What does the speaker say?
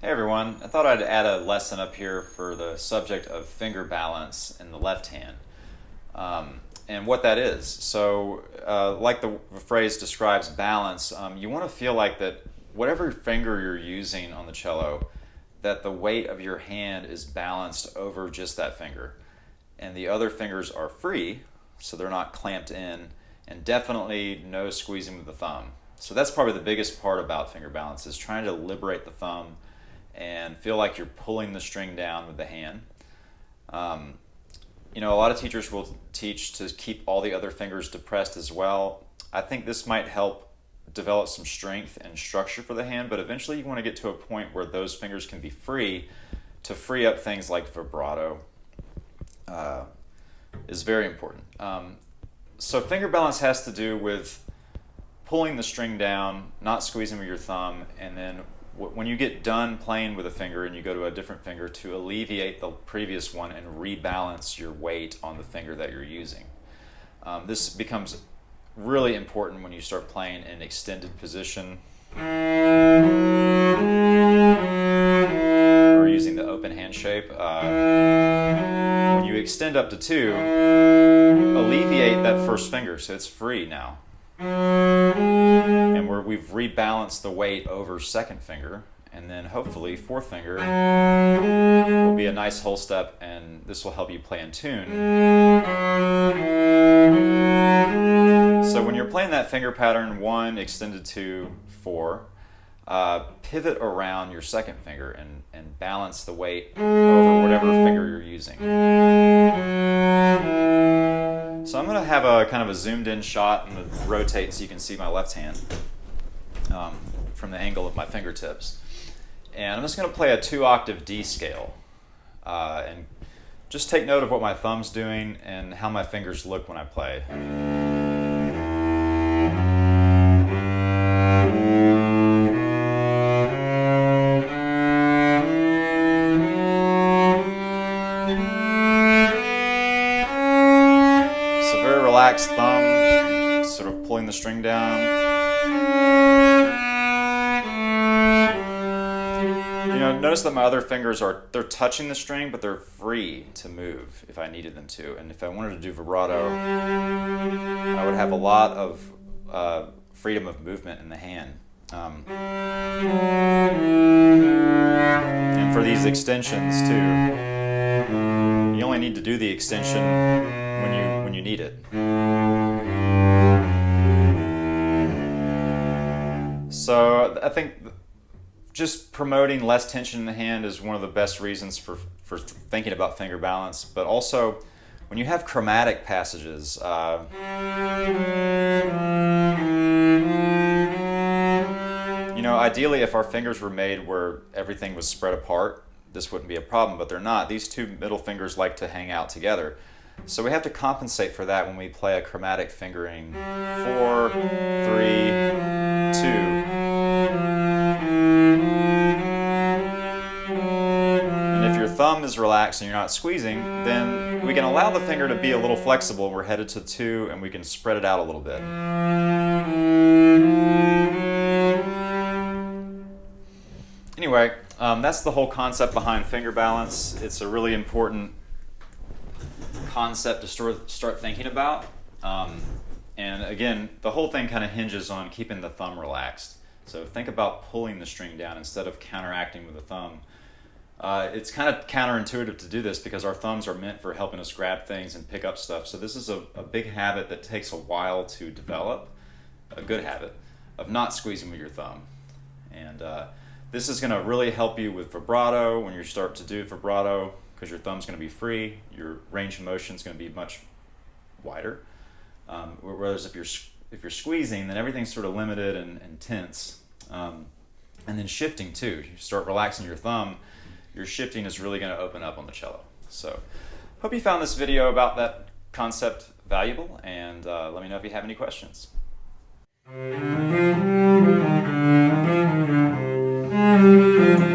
Hey everyone, I thought I'd add a lesson up here for the subject of finger balance in the left hand and what that is. So like the phrase describes balance, you want to feel like that whatever finger you're using on the cello, that the weight of your hand is balanced over just that finger. And the other fingers are free, so they're not clamped in, and definitely no squeezing with the thumb. So that's probably the biggest part about finger balance, is trying to liberate the thumb and feel like you're pulling the string down with the hand. A lot of teachers will teach to keep all the other fingers depressed as well. I think this might help develop some strength and structure for the hand, but eventually you want to get to a point where those fingers can be free to free up things like vibrato. Is very important. So finger balance has to do with pulling the string down, not squeezing with your thumb, and then when you get done playing with a finger and you go to a different finger, to alleviate the previous one and rebalance your weight on the finger that you're using. This becomes really important when you start playing in extended position or using the open hand shape. When you extend up to 2, alleviate that first finger so it's free now. And where we've rebalanced the weight over second finger, and then hopefully fourth finger will be a nice whole step, and this will help you play in tune. So when you're playing that finger pattern, 1, extended 2, 4, pivot around your second finger and balance the weight over whatever finger you're using. So I'm going to have a kind of a zoomed in shot and rotate so you can see my left hand from the angle of my fingertips. And I'm just going to play a 2-octave D scale. And just take note of what my thumb's doing and how my fingers look when I play. Relaxed thumb, sort of pulling the string down. Notice that my other fingers they're touching the string, but they're free to move if I needed them to. And if I wanted to do vibrato, I would have a lot of freedom of movement in the hand. And for these extensions too, you only need to do the extension when you need it. So I think just promoting less tension in the hand is one of the best reasons for thinking about finger balance. But also, when you have chromatic passages, ideally if our fingers were made where everything was spread apart, this wouldn't be a problem, but they're not. These two middle fingers like to hang out together. So we have to compensate for that when we play a chromatic fingering 4, 3, 2. And if your thumb is relaxed and you're not squeezing, then we can allow the finger to be a little flexible. We're headed to 2 and we can spread it out a little bit. Anyway, that's the whole concept behind finger balance. It's a really important concept to start thinking about. And again, the whole thing kind of hinges on keeping the thumb relaxed. So think about pulling the string down instead of counteracting with the thumb. It's kind of counterintuitive to do this because our thumbs are meant for helping us grab things and pick up stuff. So this is a big habit that takes a while to develop, a good habit of not squeezing with your thumb. And this is going to really help you with vibrato when you start to do vibrato, because your thumb's going to be free, your range of motion is going to be much wider. Whereas if you're squeezing, then everything's sort of limited and tense. And then shifting too. You start relaxing your thumb, your shifting is really going to open up on the cello. So hope you found this video about that concept valuable, and let me know if you have any questions. Thank you.